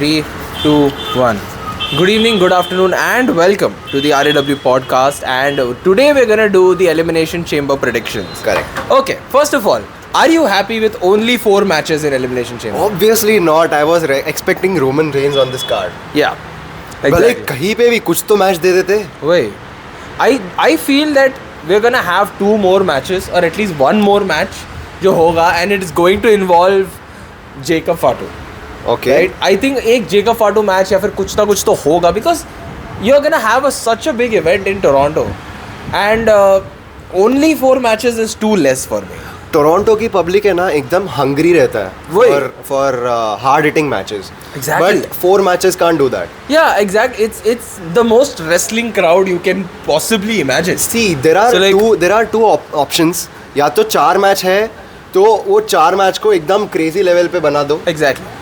3, 2, 1. Good evening, good afternoon, and welcome to the RAW podcast. And today we're gonna do the Elimination Chamber predictions. Correct. Okay, first of all, are you happy with only 4 matches in Elimination Chamber? Obviously not. I was expecting Roman Reigns on this card. Yeah. भले कहीं पे भी कुछ तो match दे देते. Wait. I feel that we're gonna have 2 more matches or at least 1 more match जो होगा, and it is going to involve Jacob Fatu. Okay. Right? I think एक Jacob Fatu match या फिर कुछ ना कुछ तो होगा because you're gonna have such a big event in Toronto, and only 4 matches is too less for me. Toronto की public है ना एकदम हंग्री रहता है for hard hitting matches. Exactly. But 4 matches can't do that. Yeah, exactly. It's the most wrestling crowd you can possibly imagine. See, there are two options. या तो 4 match है तो वो 4 मैच को एकदम क्रेजी लेवल पे बना दो. Exactly.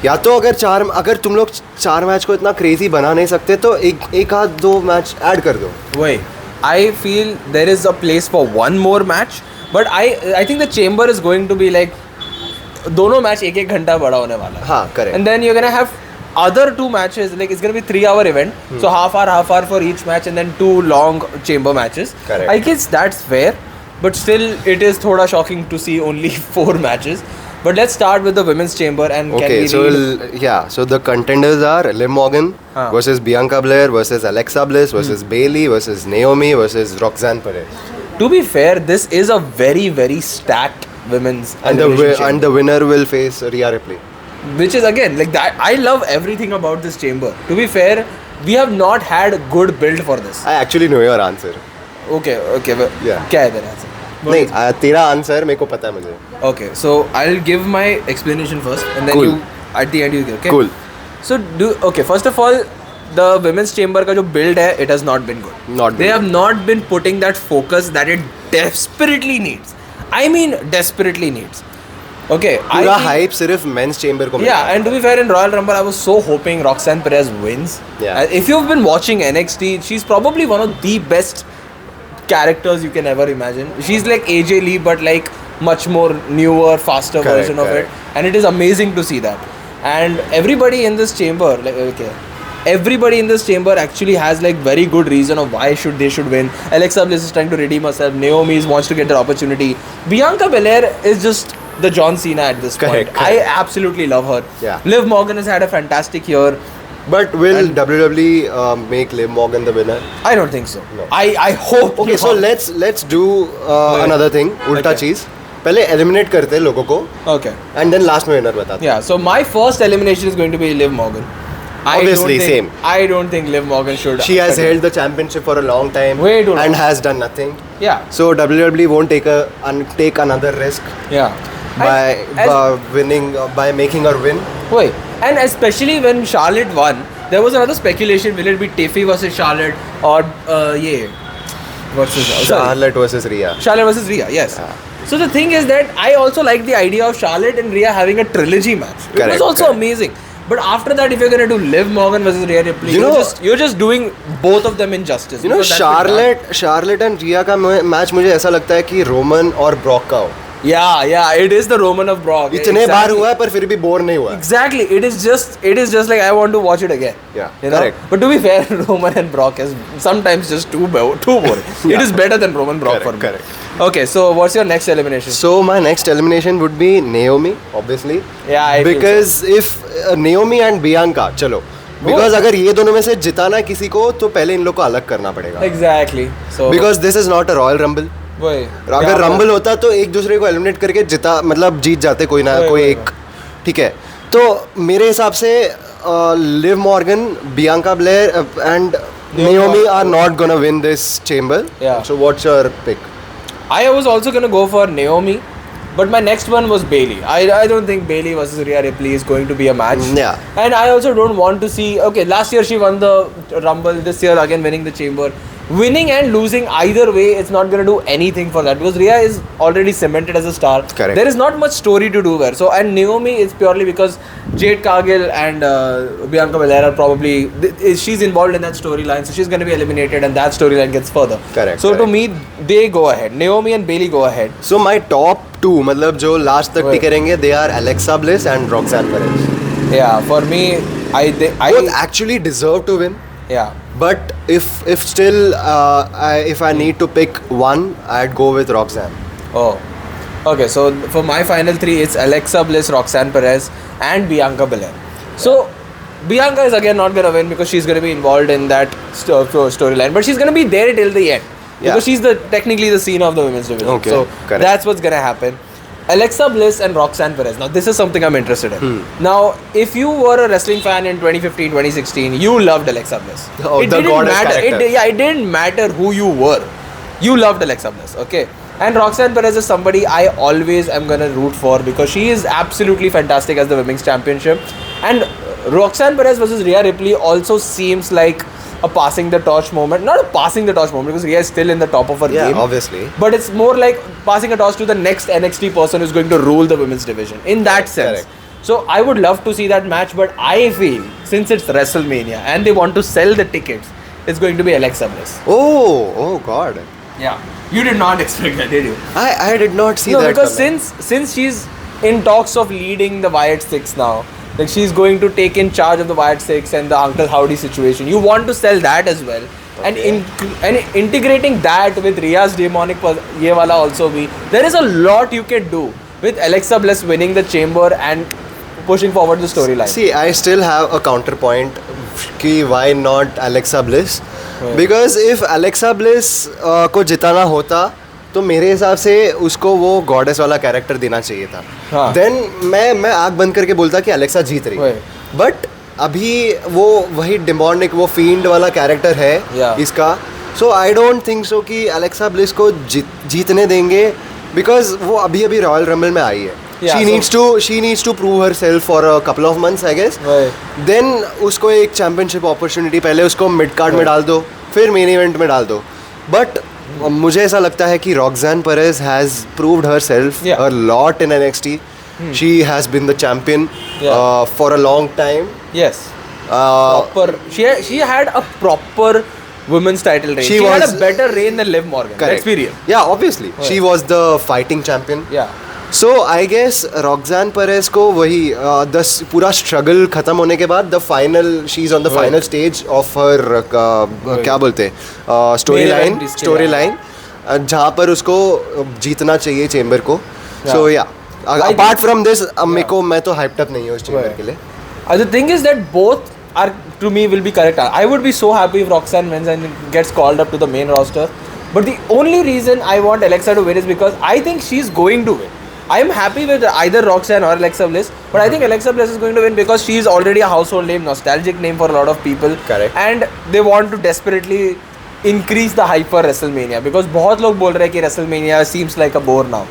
या तो अगर तुम लोग 4 मैच को इतना क्रेजी बना नहीं सकते तो एक आध 2 मैच ऐड कर दो. Wait, I feel there is a place for 1 more match, but I think the chamber is going to be like दोनों मैच 1-1 घंटा बड़ा होने वाला है. हाँ, correct. And then you're gonna have other 2 matches, like it's gonna be 3-hour event, so half hour for each match, and then 2 long chamber matches. Correct. I guess that's fair, but still it is thoda shocking to see only 4 matches. But let's start with the women's chamber and Okay, so the contenders are Liv Morgan versus Bianca Belair versus Alexa Bliss versus Bayley versus Naomi versus Roxanne Perez. To be fair, this is a very, very stacked women's And the winner will face Rhea Ripley. Which is again like that. I love everything about this chamber. To be fair, we have not had a good build for this. I actually know your answer. Okay, but Yeah. क्या है तेरा answer? नहीं, तेरा answer मेरे को पता है मुझे. Okay, so I'll give my explanation first, and then Cool. you at the end you give. Okay. Cool. So first of all, the women's chamber का जो build है, it has not been good. They have not been putting that focus that it desperately needs. I mean, desperately needs. Okay. पूरा hype सिर्फ men's chamber को. Yeah, and to be fair, in Royal Rumble, I was so hoping Roxanne Perez wins. Yeah. If you've been watching NXT, she's probably one of the best characters you can ever imagine. She's like AJ Lee, but like much more newer, faster version of it, and it is amazing to see that. And everybody in this chamber, everybody in this chamber actually has like very good reason of why they should win. Alexa Bliss is trying to redeem herself. Naomi wants to get their opportunity. Bianca Belair is just the John Cena at this point. Correct. I absolutely love her. Yeah. Liv Morgan has had a fantastic year. But will WWE make Liv Morgan the winner? I don't think so. No. I hope. Okay, so let's do another thing. उल्टा चीज. पहले eliminate करते हैं लोगों को. Okay. And then last में winner बताते. Yeah. So my first elimination is going to be Liv Morgan. Obviously, same. I don't think Liv Morgan should. She has held the championship for a long time. Way too long. And has done nothing. Yeah. So WWE won't take another risk Yeah. by making her win. Wait, and especially when Charlotte won, there was another speculation: will it be Tiffy versus Charlotte or versus Charlotte versus Rhea. Charlotte versus Rhea, yes. So the thing is that I also like the idea of Charlotte and Rhea having a trilogy match. It was also amazing. But after that, if you're gonna do Liv Morgan versus Rhea Ripley, you're just doing both of them injustice. You know, Charlotte and Rhea का match मुझे ऐसा लगता है कि Roman और Brock का हो. Yeah, it is the Roman of Brock. इतने बार हुआ है पर फिर भी बोर नहीं हुआ. Exactly, it is just like I want to watch it again. Yeah, you know? Correct. But to be fair, Roman and Brock is sometimes just too boring. Yeah. It is better than Roman Brock for me. Correct. Okay, so what's your next elimination? So my next elimination would be Naomi, obviously. Yeah, because if Naomi and Bianca, चलो. Because अगर ये दोनों में से जिताना है किसी को तो पहले इन लोग को अलग करना पड़ेगा. Exactly. So because this is not a Royal Rumble. अगर रंबल होता तो एक दूसरे को एलिमिनेट करके जीत जाते कोई ना कोई एक. ठीक है, तो मेरे हिसाब से Liv Morgan, Bianca Blair and Naomi are not gonna win this chamber. Yeah. So what's your pick? I was also gonna go for Naomi, but my next one was Bayley. I don't think Bayley versus Rhea Ripley is going to be a match. Yeah. And I also don't want to see. Okay, last year she won the Rumble. This year again winning the chamber. Winning and losing either way, it's not going to do anything for that because Rhea is already cemented as a star. Correct. There is not much story to do there. So, and Naomi is purely because Jade Cargill and Bianca Belair are probably she's involved in that storyline, so she's going to be eliminated, and that storyline gets further. Correct. So to me, they go ahead. Naomi and Bayley go ahead. So my top 2, मतलब जो last तक टिके रहेंगे, they are Alexa Bliss and Roxanne Perez. Yeah, for me, Both actually deserve to win. yeah. But if still if I need to pick one, I'd go with Roxanne. Oh, okay. So for my final three, it's Alexa Bliss, Roxanne Perez, and Bianca Belair. So Bianca is again not gonna win because she's gonna be involved in that storyline, but she's gonna be there till the end because she's technically the scene of the women's division. Okay, so correct. that's what's gonna happen. Alexa Bliss and Roxanne Perez. Now this is something I'm interested in. Now, if you were a wrestling fan in 2015, 2016, you loved Alexa Bliss. Oh, the goddess character. It didn't matter who you were. You loved Alexa Bliss, okay? And Roxanne Perez is somebody I always am gonna root for because she is absolutely fantastic as the women's championship. And Roxanne Perez versus Rhea Ripley also seems like a passing the torch moment. Not a passing the torch moment because Rhea is still in the top of her game. Yeah, obviously. But it's more like passing a torch to the next NXT person who's going to rule the women's division. In that sense. Correct. So I would love to see that match, but I feel since it's WrestleMania and they want to sell the tickets, it's going to be Alexa Bliss. Oh God. Yeah. You did not expect that, did you? I did not see No, that. because since she's in talks of leading the Wyatt Six now, like she's going to take in charge of the Wyatt Six and the Uncle Howdy situation. You want to sell that as well, and integrating that with Rhea's demonic ye wala also be. There is a lot you can do with Alexa Bliss winning the Chamber and pushing forward the storyline. See, I still have a counterpoint. Ki why not Alexa Bliss? Because if Alexa Bliss को जिताना होता तो मेरे हिसाब से उसको वो goddess वाला character देना चाहिए था. हाँ. देन मैं आँख बंद करके बोलता कि अलेक्सा जीत रही. बट अभी वो वही डिमोनिक वो फील्ड वाला कैरेक्टर है इसका. सो आई डोंट थिंक सो कि अलेक्सा ब्लिस को जीतने देंगे बिकॉज वो अभी रॉयल रंबल में आई है. she needs to prove herself for a couple of months I guess. Then उसको एक चैंपियनशिप अपॉर्चुनिटी पहले उसको मिड कार्ड में डाल दो फिर मेन इवेंट में डाल दो. बट मुझे ऐसा लगता है कि Roxanne Perez has proved herself a lot in NXT. She has been the champion for a long time. Yes. Proper. She had a proper women's title reign. She had a better reign than Liv Morgan. Correct. Let's be real. Yeah, obviously. She was the fighting champion. Yeah. So I guess Roxanne Perez को वही पूरा struggle खत्म होने के बाद she's on the final stage of her क्या बोलते story line जहाँ पर उसको जीतना चाहिए चेंबर को. So yeah. Apart from this, मैं तो hyped up नहीं हूँ उस चेंबर के लिए. The thing is that both are to me will be correct. I would be so happy if Roxanne wins and gets called up to the main roster. But the only reason I want Alexa to win is because I think she's going to win. I am happy with either Roxanne or Alexa Bliss, but I think Alexa Bliss is going to win because she is already a household name, nostalgic name for a lot of people. Correct. And they want to desperately increase the hype for WrestleMania because बहुत लोग बोल रहे हैं कि WrestleMania seems like a bore now.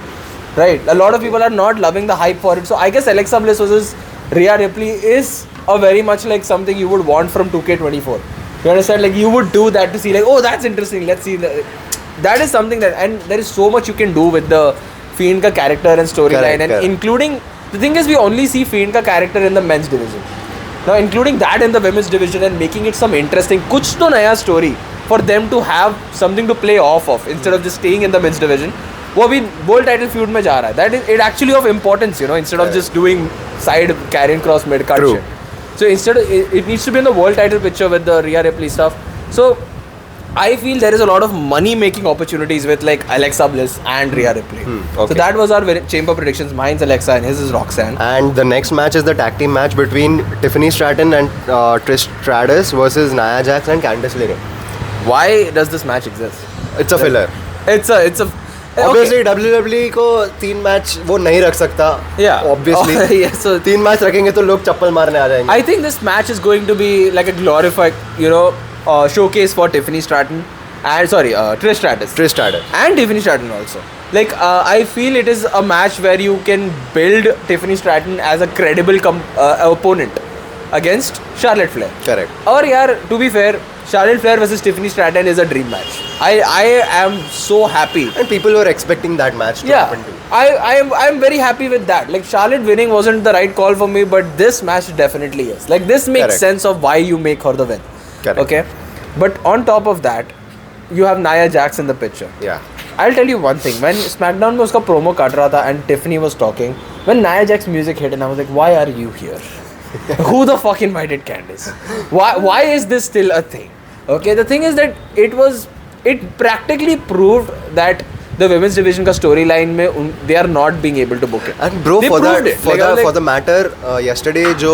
Right? A lot of people are not loving the hype for it. So I guess Alexa Bliss versus Rhea Ripley is a very much like something you would want from 2K24. You understand? Like you would do that to see like, oh, that's interesting. Let's see. That is something that, and there is so much you can do with the Fiend ka character and storyline, and including, the thing is we only see Fiend ka character in the men's division. Now including that in the women's division and making it some interesting, kuch to naya story for them to have something to play off of instead of just staying in the men's division. वो अभी world title feud में जा रहा है. That is it actually of importance, you know, instead of just doing side carrying cross mid card shit. So instead it needs to be in the world title picture with the Rhea Ripley stuff. So I feel there is a lot of money making opportunities with like Alexa Bliss and Rhea Ripley. Okay. So that was our chamber predictions. Mine's Alexa and his is Roxanne. And the next match is the tag team match between Tiffany Stratton and Trish Stratus versus Nia Jax and Candice LeRae. Why does this match exist? It's a filler. It's a Obviously WWE को 3 match वो नहीं रख सकता. Yeah. Obviously. Yeah, so 3 match रखेंगे तो लोग चप्पल मारने आ जाएंगे. I think this match is going to be like a glorified, you know, showcase for Tiffany Stratton and Trish Stratus and Tiffany Stratton also. Like I feel it is a match where you can build Tiffany Stratton as a credible opponent against Charlotte Flair. Correct. Or yaar, to be fair, Charlotte Flair versus Tiffany Stratton is a dream match. I am so happy. And people were expecting that match to happen too. I am very happy with that. Like Charlotte winning wasn't the right call for me, but this match definitely is. Like this makes sense of why you make her the win. Correct. Okay, but on top of that, you have Nia Jax in the picture. Yeah. I'll tell you one thing. When SmackDown में उसका promo काट रहा था and Tiffany was talking, when Nia Jax music hit and I was like, why are you here? Who the fuck invited Candice? Why is this still a thing? Okay, the thing is that it practically proved that the women's division का storyline में they are not being able to book it. And bro, They proved it. for the matter, yesterday जो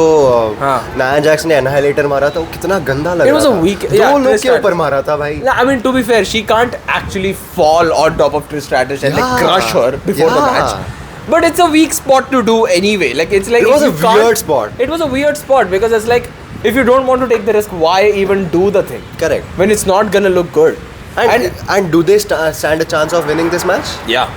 Nia Jax ने Annihilator मारा था वो कितना गंदा लग रहा था. It was a weak. दो लोग के ऊपर मारा था भाई. I mean, to be fair, she can't actually fall on top of Trish Stratus and like crush her before the match. But it's a weak spot to do anyway. Like it's like it was a weird spot. It was a weird spot because it's like if you don't want to take the risk, why even do the thing? Correct. When it's not gonna look good. And do they stand a chance of winning this match? Yeah.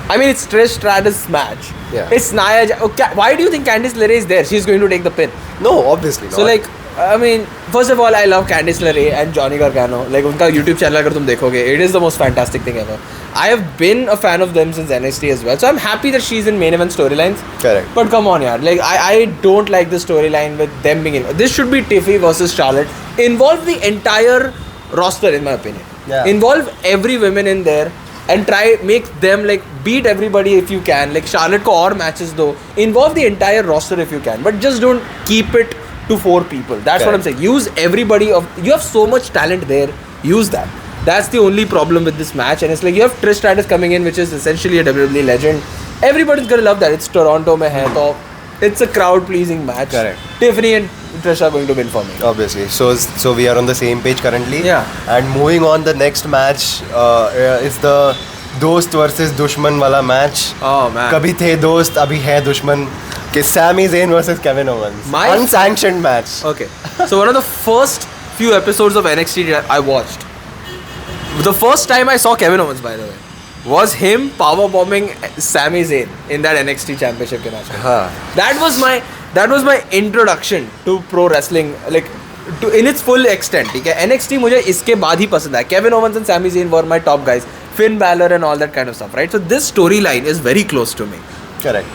I mean, it's Trish Stratus' match. Yeah. It's Nia Jax. Okay, why do you think Candice LeRae is there? She's going to take the pin. No, obviously not. So like, I mean, first of all, I love Candice LeRae and Johnny Gargano. Like, उनका YouTube channel अगर तुम देखोगे, it is the most fantastic thing ever. I have been a fan of them since NXT as well. So I'm happy that she's in main event storylines. Correct. But come on, yaar. Like, I don't like the storyline with them being in. This should be Tiffy versus Charlotte. Involve the entire roster, in my opinion. Yeah. Involve every woman in there and try make them like beat everybody if you can. Like Charlotte को और matches दो. Involve the entire roster if you can. But just don't keep it to 4 people. That's what I'm saying. Use everybody of. You have so much talent there. Use that. That's the only problem with this match. And it's like you have Trish Stratus coming in, which is essentially a WWE legend. Everybody's gonna love that. It's Toronto में है तो it's a crowd pleasing match. Correct. Tiffany and Trish are going to win for me. Obviously. So we are on the same page currently. Yeah. And moving on, the next match is the दोस्त versus दुश्मन वाला match. Oh man. कभी थे दोस्त, अभी है दुश्मन. कि Sami Zayn versus Kevin Owens. Unsanctioned match. Okay. So one of the first few episodes of NXT that I watched. The first time I saw Kevin Owens, by the way, was him powerbombing Sami Zayn in that NXT Championship match. That was my introduction to pro wrestling, like to in its full extent. ठीक है, NXT मुझे इसके बाद ही पसंद आया. Kevin Owens and Sami Zayn were my top guys. Finn Balor and all that kind of stuff, right? So this storyline is very close to me. Correct.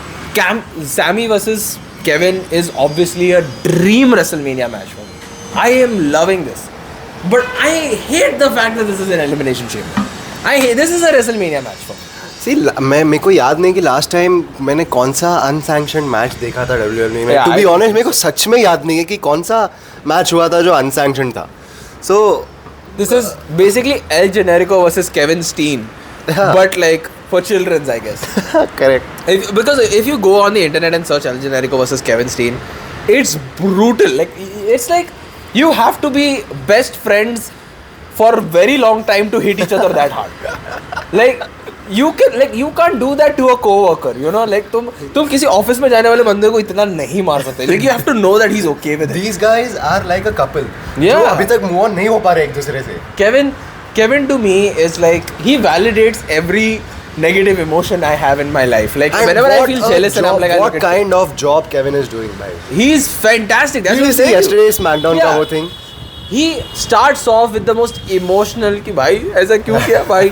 Sami versus Kevin is obviously a dream WrestleMania match for me. I am loving this. But I hate the fact that this is an elimination chamber. This is a WrestleMania match for me. See, मेरे को याद नहीं कि last time मैंने कौन सा अनसैंक्शनड match देखा था WWE में. टू बी ऑनेस्ट मेरे को सच में याद नहीं है कि कौन सा मैच हुआ था जो अनसैंक्शनड था. So this is basically El Generico versus Kevin Steen, but like for children's, I guess. Correct. Because if you go on the internet and search El Generico versus Kevin Steen, it's brutal. Like it's like you have to be best friends for a very long time to hit each other that hard. Like you can't do that to a coworker, you know. Like तुम किसी office में जाने वाले बंदे को इतना नहीं मार सकते. Like you have to know that he's okay with it. These guys are like a couple. Yeah. जो अभी तक move on नहीं हो पा रहे एक दूसरे से. Kevin to me is like he validates every negative emotion I have in my life. Like and whenever I feel jealous and I'm like, what kind of job Kevin is doing, bhai? He's fantastic. That's what you say yesterday's SmackDown का वो thing. He starts off with the most emotional कि भाई ऐसा क्यों किया भाई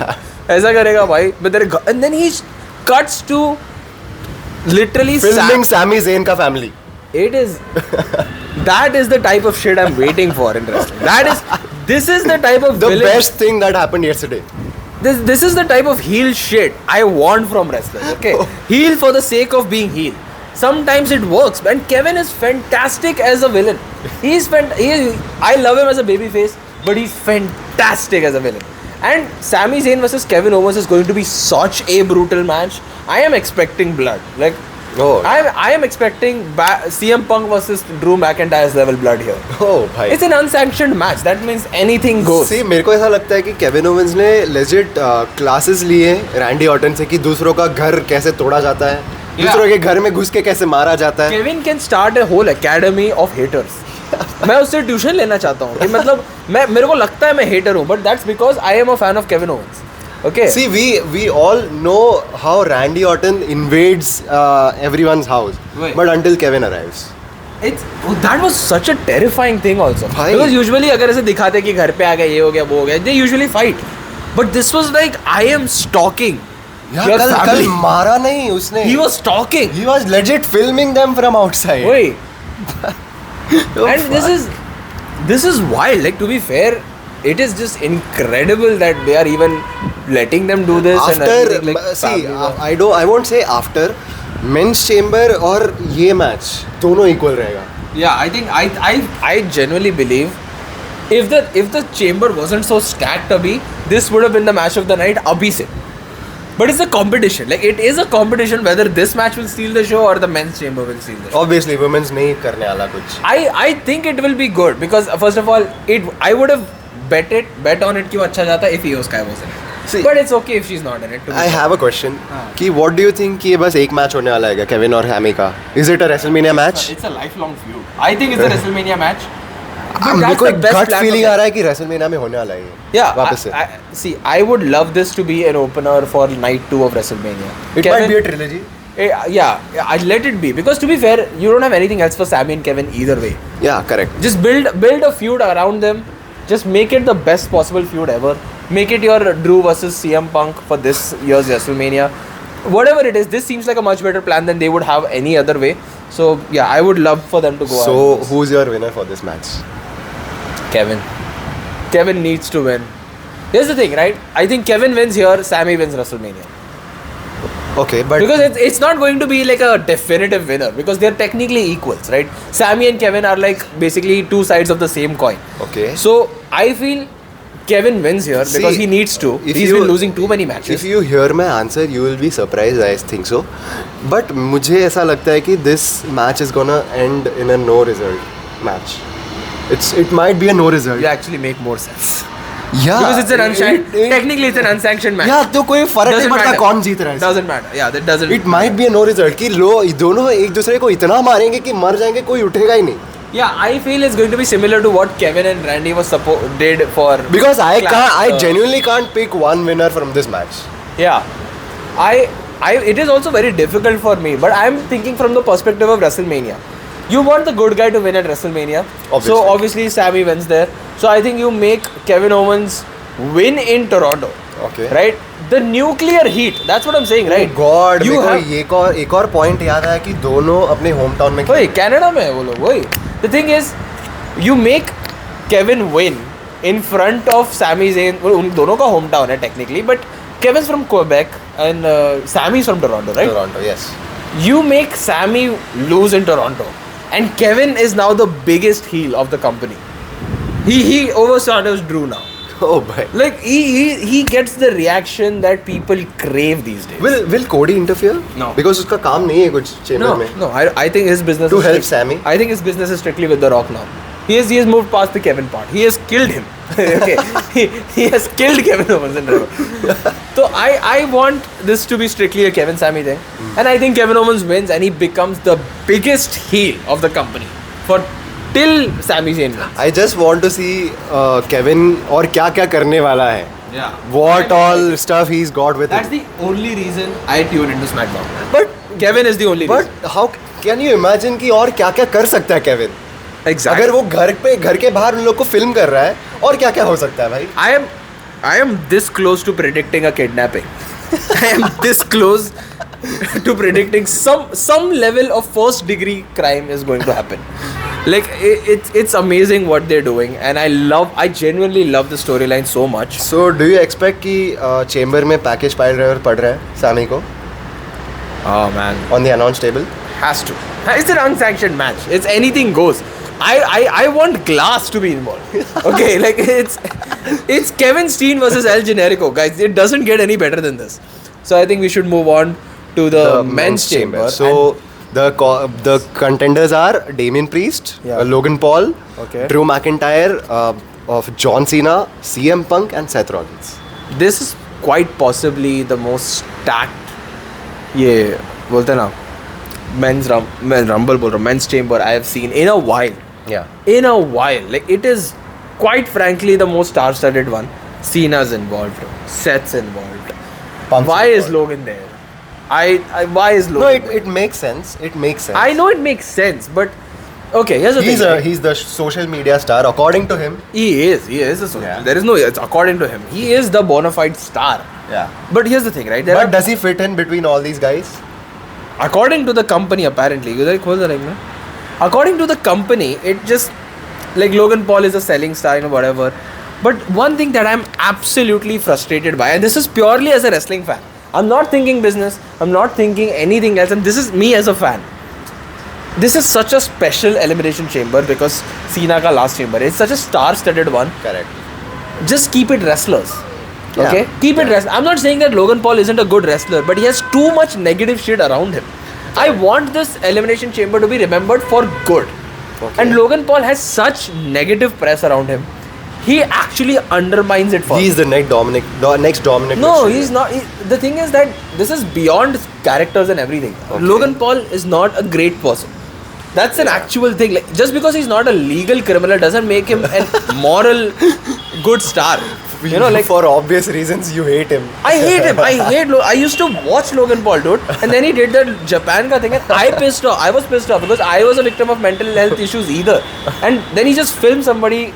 ऐसा करेगा भाई मैं तेरे and then he cuts to literally filming Sami Zayn का family. It is that is the type of shit I'm waiting for in wrestling. This is the type of the best thing that happened yesterday. This is the type of heel shit I want from wrestlers. Okay, heel for the sake of being heel. Sometimes it works, and Kevin is fantastic as a villain. I love him as a babyface, but he's fantastic as a villain. And Sami Zayn versus Kevin Owens is going to be such a brutal match. I am expecting blood. Like, I am expecting CM Punk versus Drew McIntyre's level blood here. Oh, bhai. It's an unsanctioned match. That means anything goes. See, मेरे को ऐसा लगता है कि Kevin Owens ने legit classes लिए Randy Orton से कि दूसरों का घर कैसे तोड़ा जाता है, दूसरों के घर में घुस के कैसे मारा जाता है. Kevin can start a whole academy of haters. मैं उससे ट्यूशन लेना चाहता हूँ कि मतलब मेरे को लगता है मैं hater हूँ, but that's because I am a fan of Kevin Owens. Okay. See, we all know how Randy Orton invades everyone's house, Wait. but until Kevin arrives. That was such a terrifying thing also. Because usually अगर ऐसे दिखाते कि घर पे आ गया ये हो गया वो हो गया, they usually fight. But this was like I am stalking. यार कल मारा नहीं उसने. He was stalking. He was legit filming them from outside. Wait. And this is wild. Like to be fair, it is just incredible that they are even letting them do this. After, and see, I won't say after. Men's Chamber और ये match दोनों equal रहेगा. Yeah, I think I genuinely believe if the chamber wasn't so stacked, Abhi, this would have been the match of the night, Abhi se. But it's a competition. Like it is a competition whether this match will steal the show or the men's chamber will steal the show. Obviously, women's नहीं करने वाला कुछ. I think it will be good because first of all, I would have bet on it कि वो अच्छा जाता if Io Sky was in it. See, but it's okay if she's not in it. I have a question. कि what do you think कि ये बस एक match होने वाला है केविन और हैमी का? Is it a WrestleMania match? It's a lifelong feud. I think it's a WrestleMania match. मेरे को एक gut feeling आ रहा है कि WrestleMania में होने वाला है ये. Yeah, वापस से. See, I would love this to be an opener for night 2 of WrestleMania. It might be a trilogy. Yeah, I'd let it be because to be fair, you don't have anything else for Sami and Kevin either way. Yeah, correct. Just build a feud around them. Just make it the best possible feud ever. Make it your Drew versus CM Punk for this year's WrestleMania. Whatever it is, this seems like a much better plan than they would have any other way. So yeah, I would love for them to go. So who's your winner for this match? Kevin. Kevin needs to win. Here's the thing, right? I think Kevin wins here, Sami wins WrestleMania. Okay, but because it's not going to be like a definitive winner because they're technically equals, right? Sami and Kevin are like basically two sides of the same coin. Okay. So I feel Kevin wins here because he needs to. He's been losing too many matches. If you hear my answer, you will be surprised. I think so. But मुझे ऐसा लगता है कि this match is gonna end in a no result match. It might be a no result. You actually make more sense. Yeah. Because it's an technically it's an unsanctioned match. Yeah, तो कोई फर्क नहीं पड़ता कौन जीत रहा है. Doesn't matter. Yeah, that doesn't. It might be a no result कि दोनों एक दूसरे को इतना मारेंगे कि मर जाएंगे कोई उठेगा ही नहीं. Yeah, I feel it's going to be similar to what Kevin and Randy did for. Because I genuinely can't pick one winner from this match. Yeah, it is also very difficult for me, but I'm thinking from the perspective of WrestleMania. You want the good guy to win at WrestleMania. Obviously. So obviously Sami wins there. So I think you make Kevin Owens win in Toronto. Okay. Right? The nuclear heat. That's what I'm saying, right? Oh God. You have एक और point याद है कि दोनों अपने hometown में. वही Canada में है वो लोग वही. The thing is, you make Kevin win in front of Sami Zayn. उन दोनों का hometown है technically, but Kevin's from Quebec and Sami's from Toronto, right? Toronto, yes. You make Sami lose in Toronto, and Kevin is now the biggest heel of the company. He overshadows Drew now. Oh boy. Like he gets the reaction that people crave these days. Will Cody interfere? No. Because उसका काम नहीं है कुछ chamber में. No. I think his business to help Sami. I think his business is strictly with The Rock now. He has moved past the Kevin part. He has killed him. Okay. he has killed Kevin Owens and Drew. So I want this to be strictly a Kevin Sami thing. And I think Kevin Owens wins and he becomes the biggest heel of the company till Sami Zayn wins. I just want to see Kevin और क्या करने वाला है. Yeah. What all stuff he's got with That's him. the only reason I tune into SmackDown. But Kevin is the only reason. But how can you imagine कि और क्या कर सकता है Kevin? Exactly. अगर वो घर के बाहर उन लोग को फिल्म कर रहा है और क्या हो सकता है भाई? I am this close to predicting a kidnapping. I am this close to predicting some level of first degree crime is going to happen. Like it's amazing what they're doing, and I genuinely love the storyline so much. So do you expect कि chamber में package pile driver पड़ रहा है Sami को? Oh man, on the announce table? Has to. It's an unsanctioned match. It's anything goes. I want Glass to be involved. Okay, like it's Kevin Steen versus El Generico, guys. It doesn't get any better than this. So I think we should move on to the men's chamber. So the contenders are Damian Priest, Logan Paul, Drew McIntyre, of John Cena, CM Punk, and Seth Rollins. This is quite possibly the most stacked. ये बोलते ना men's rumble बोल रहा हूँ, men's chamber I have seen in a while. Yeah. In a while, like it is quite frankly the most star-studded one. Cena's involved, Seth's involved. Punk's Why involved. is Logan there? Why is Logan? No, it makes sense. It makes sense. I know it makes sense, but okay, here's the thing. He's the social media star according to him. He is a social. Yeah. There is no. It's according to him. He is the bona fide star. Yeah. But here's the thing, right? But does he fit in between all these guys? According to the company, apparently, according to the company, it just like Logan Paul is a selling star, whatever. But one thing that I'm absolutely frustrated by, and this is purely as a wrestling fan, I'm not thinking business, I'm not thinking anything else, and this is me as a fan. this is such a special elimination chamber because Cena ka last chamber is such a star-studded one. Correct. Just keep it wrestlers. Yeah. Okay, keep it wrestlers. I'm not saying that Logan Paul isn't a good wrestler, but he has too much negative shit around him. I want this elimination chamber to be remembered for good. Okay. And Logan Paul has such negative press around him. He actually undermines it for He's the next Dominic. No, he's not. The thing is that this is beyond characters and everything. Okay. Logan Paul is not a great person. That's an actual thing. Like, just because he's not a legal criminal doesn't make him a moral good star. You know, like, for obvious reasons, you hate him. I hate him. I used to watch Logan Paul, dude, and then he did that Japan ka thing, and I was pissed off because I was a victim of mental health issues either. And then he just filmed somebody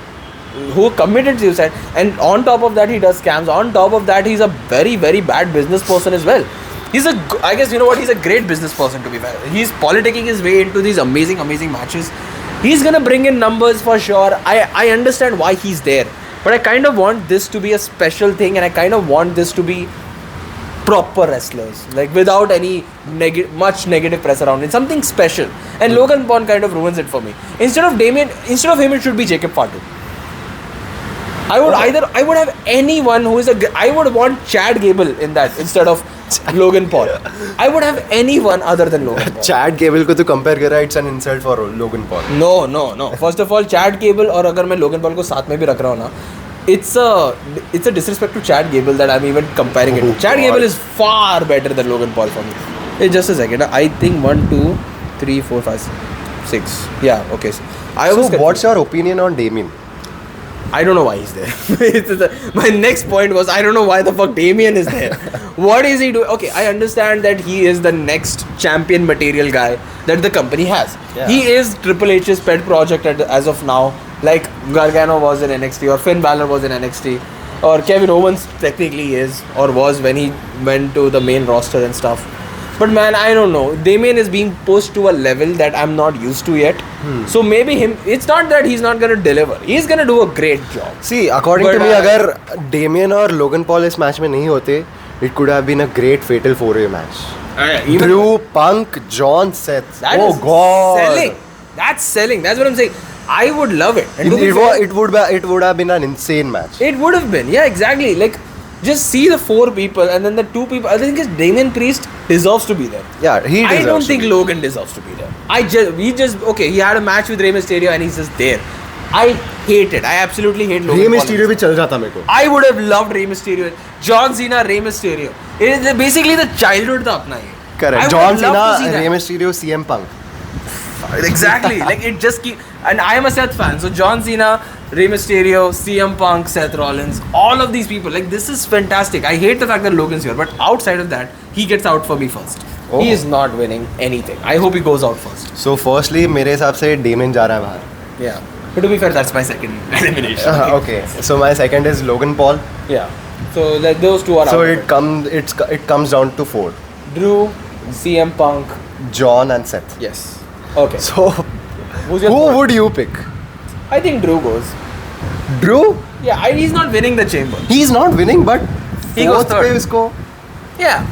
who committed suicide, and on top of that he does scams. On top of that, he's a very, very bad business person as well. I guess, you know what, he's a great business person, to be fair. He's politicking his way into these amazing matches. He's gonna bring in numbers for sure. I understand why he's there, but I kind of want this to be a special thing, and I kind of want this to be proper wrestlers, like without any much negative press around it, something special. And Logan Paul kind of ruins it for me. Instead of him, it should be Jacob Fatu. I would have anyone who is I would want Chad Gable in that instead of Logan Paul. I would have anyone other than Logan Paul. Chad Gable को तो compare करा, it's an insult for Logan Paul. No. First of all, Chad Gable, और अगर मैं Logan Paul को साथ में भी रख रहा हूँ ना, it's a disrespect to Chad Gable that I'm even comparing it to. Chad Gable is far better than Logan Paul for me. Hey, just a second. I think 1, 2, 3, 4, 5, 6. Yeah, okay. So what's your opinion on Damien? I don't know why he's there. My next point was, I don't know why the fuck Damien is there. What is he doing? Okay, I understand that he is the next champion material guy that the company has. Yeah. He is Triple H's pet project as of now. Like Gargano was in NXT, or Finn Balor was in NXT, or Kevin Owens technically is or was when he went to the main roster and stuff. But man, I don't know. Damien is being pushed to a level that I'm not used to yet. So maybe it's not that he's not gonna deliver. He's gonna do a great job. See, according to me, अगर Damien और Logan Paul इस match में नहीं होते, it could have been a great fatal 4-way match. Drew, Punk, John, Seth. God. Selling. That's selling. That's what I'm saying. I would love it. And It would have been an insane match. It would have been. Yeah, exactly. Like, just see the 4 people and then the 2 people. I think Damien Priest deserves to be there. Yeah, he deserves. I don't think Logan deserves to be there. He had a match with Rey Mysterio and he's just there. I hate it. I absolutely hate Logan Rey Mysterio भी चल जाता मेरे को. I would have loved Rey Mysterio. John Cena, Rey Mysterio. It is basically the childhood था अपना ये. Correct. John Cena, Rey Mysterio, CM Punk. Exactly. Like, it just keep. And I am a Seth fan, so John Cena, Rey Mysterio, CM Punk, Seth Rollins, all of these people, like, this is fantastic. I hate the fact that Logan's here, but outside of that, he gets out for me first. Oh. He is not winning anything. I hope he goes out first. So firstly, मेरे हिसाब से Damien जा रहा है बाहर. Yeah. But to be fair, that's my second elimination. Okay. So my second is Logan Paul. Yeah. So like those two are So out. it comes down to 4. Drew, CM Punk, John and Seth. yes. Okay. So Who's your who third? would you pick? I think Drew goes. Drew? Yeah, he's not winning the chamber. He's not winning, but He goes fourth third. पे उसको. Yeah.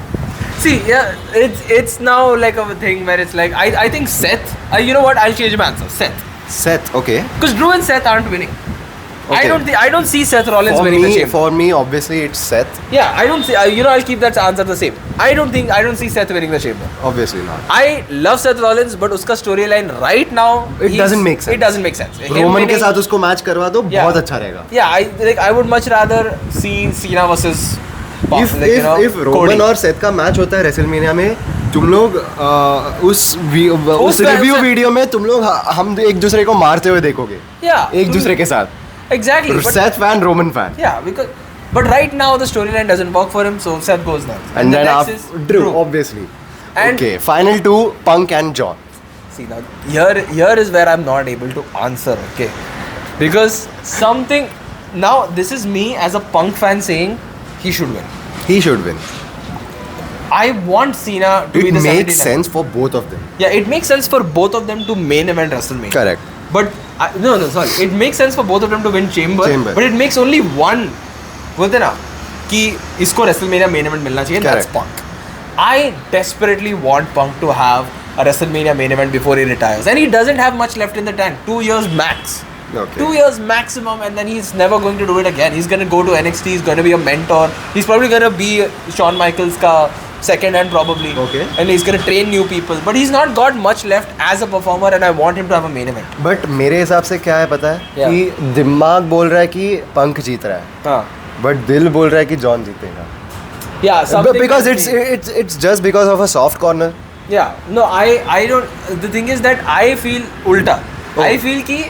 See, yeah, it's now like a thing where it's like I think Seth. You know what? I'll change my answer. Seth, okay. Because Drew and Seth aren't winning. Okay. I don't see Seth Rollins winning the chamber. For me, obviously it's Seth. Yeah, I don't see. I'll keep that answer the same. I don't see Seth winning the chamber. Obviously not. I love Seth Rollins, but उसका storyline right now It doesn't make sense. It doesn't make sense. Roman के साथ उसको match करवा दो, Yeah. बहुत अच्छा रहेगा. Yeah, I would much rather see Cena versus If Roman और सेथ का मैच होता है रेसलमेनिया में, तुम लोग उस रिव्यू वीडियो में तुम लोग हम एक दूसरे को मारते हुए देखोगे. Yeah. एक दूसरे के साथ. Exactly. But, Seth fan, Roman fan. yeah, but right now the storyline doesn't work for him, so Seth goes next. And the then next after is Drew, obviously. And okay, final 2, Punk and John. see now, here is where I'm not able to answer, okay? Because something now this is me as a Punk fan saying he should win. He should win. I want Cena to be It the makes 79. sense for both of them. Yeah, it makes sense for both of them to main event WrestleMania. Correct. But sorry. It makes sense for both of them to win Chamber. Chamber. But it makes only one. बोलते ना कि इसको WrestleMania main event मिलना चाहिए. That's Correct. Punk. I desperately want Punk to have a WrestleMania main event before he retires, and he doesn't have much left in the tank. 2 years max. Okay. 2 years maximum, and then he's never going to do it again. He's going to go to NXT. He's going to be a mentor. He's probably going to be Shawn Michaels ka second hand probably. Okay. And he's going to train new people. But he's not got much left as a performer, and I want him to have a main event. But मेरे हिसाब से क्या है पता है Yeah. कि दिमाग बोल रहा है कि पंक जीत रहा है, हाँ. बट दिल बोल रहा है कि जॉन जीतेगा. Yeah. Something Because must be. it's just because of a soft corner. Yeah. No, I don't. The thing is that I feel ulta. Oh. I feel ki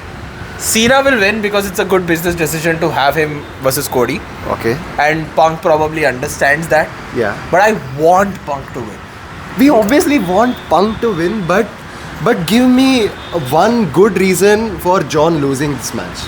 Cena will win because it's a good business decision to have him versus Cody, Okay. and Punk probably understands that. Yeah. But I want Punk to win. We obviously want Punk to win, but give me one good reason for John losing this match.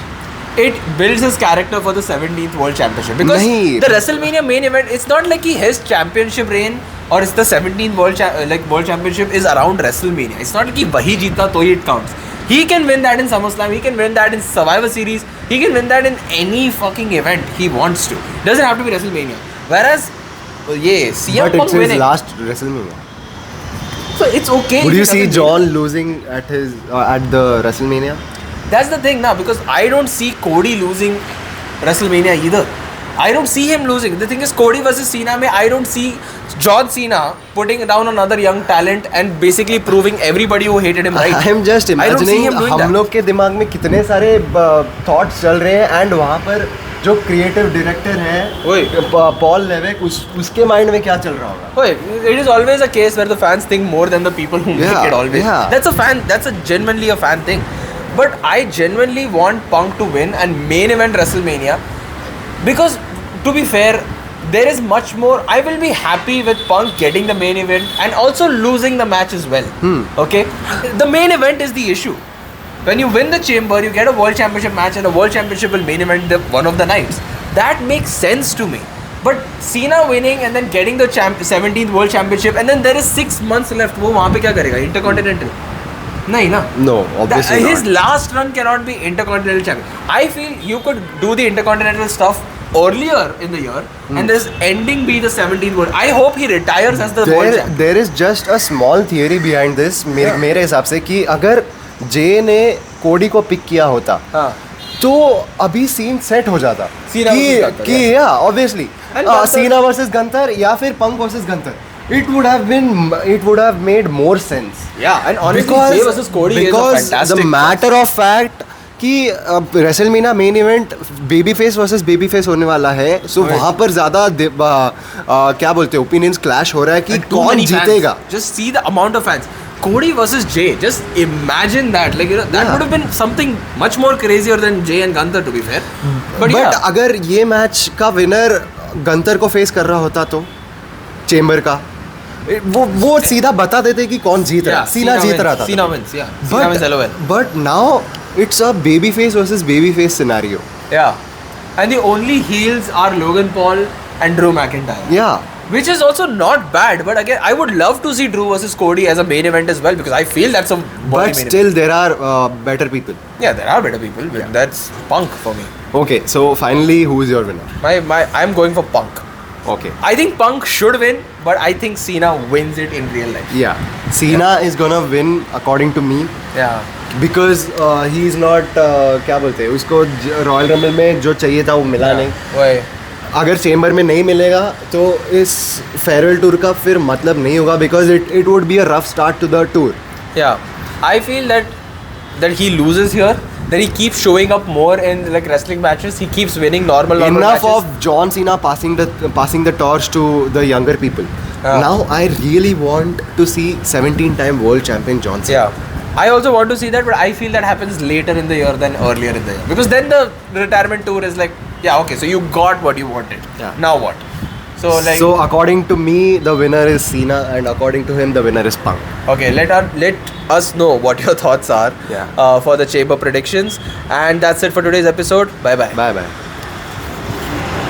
It builds his character for the 17th World Championship. Because Nahi. the WrestleMania main event, it's not like his championship reign or it's the 17th World Championship is around WrestleMania. It's not like wahi jeeta to it counts. He can win that in SummerSlam. He can win that in Survivor Series. He can win that in any fucking event he wants to. Doesn't have to be WrestleMania. Whereas, CM But Punk it's his winning. last WrestleMania. So it's okay. Would if you he see doesn't John win. losing at the WrestleMania? That's the thing now, because I don't see Cody losing WrestleMania either. I don't see him losing. The thing is, Cody versus Cena, I don't see John Cena putting down another young talent and basically proving everybody who hated him right. I am just I don't see imagining him doing हम that. लोग के दिमाग में कितने सारे thoughts चल रहे हैं, एंड वहाँ पर जो क्रिएटिव डायरेक्टर ओए। है पॉल लेवेक, उसके माइंड में क्या चल रहा होगा. Oh, it is always a case where the fans think more than the people who Yeah, make it always. yeah. That's a genuinely a fan thing. But I genuinely want Punk to win and main event WrestleMania, because to be fair, there is much more. I will be happy with Punk getting the main event and also losing the match as well. Okay? The main event is the issue. When you win the chamber, you get a world championship match, and a world championship will main event one of the nights. That makes sense to me. But Cena winning and then getting the 17th world championship, and then there is 6 months left. वो वहाँ पे क्या करेगा? Intercontinental? नहीं ना. No, obviously His not. last run cannot be Intercontinental champion. I feel you could do the Intercontinental stuff earlier in the year, and this ending be the 17th world. I hope he retires as the world champion. There is just a small theory behind this. मेरे हिसाब से कि अगर जे ने कोडी को pick किया होता, हाँ. तो अभी सीन सेट हो जाता. Cena versus Gunther, कि या obviously And Gunther- Cena versus Gunther या फिर पंक versus Gunther. It would have made more sense. Yeah, and honestly, Jay versus Cody is a fantastic. the matter of fact कि WrestleMania main event baby face versus baby face होने वाला है, सो वहाँ पर ज़्यादा क्या बोलते हैं ओपिनियंस क्लैश हो रहा है कि कौन जीतेगा. Just see the amount of fans. Cody versus Jay. Just imagine that. Like, you know, that would have been something much more crazier than Jay and Gunther, to be fair. But yeah. अगर ये match का winner गंतर को face कर रहा होता तो chamber का वो सीधा बता देते कि कौन जीत रहा है. सीना जीत रहा था. Cena wins, yeah. Cena wins LOL. But now it's a baby face versus baby face scenario. Yeah. And the only heels are Logan Paul and Drew McIntyre. Yeah. Which is also not bad, but again, I would love to see Drew versus Cody as a main event as well, because I feel that's a But still, there are better people. Yeah, there are better people, but that's Punk for me. Okay, so finally, who is your winner? I'm going for Punk. Okay. I think Punk should win, but I think Cena wins it in real life. Yeah. Cena is gonna win according to me. Yeah. Because he is not क्या बोलते हैं उसको royal rumble में जो चाहिए था वो मिला नहीं. वही. अगर चेम्बर में नहीं मिलेगा तो इस फेयरवेल टूर का फिर मतलब नहीं होगा, because it would be a rough start to the tour. Yeah, I feel that he loses here, then he keeps showing up more in like wrestling matches. He keeps winning normal Enough matches. of John Cena passing the torch to the younger people. Now I really want to see 17-time world champion John Cena. Yeah, I also want to see that, but I feel that happens later in the year than earlier in the year, because then the retirement tour is like, yeah, okay, so you got what you wanted. Yeah. Now what? So according to me, the winner is Cena, and according to him, the winner is Punk. Okay, let us know what your thoughts are Yeah. For the chamber predictions, and that's it for today's episode. Bye bye. Bye bye.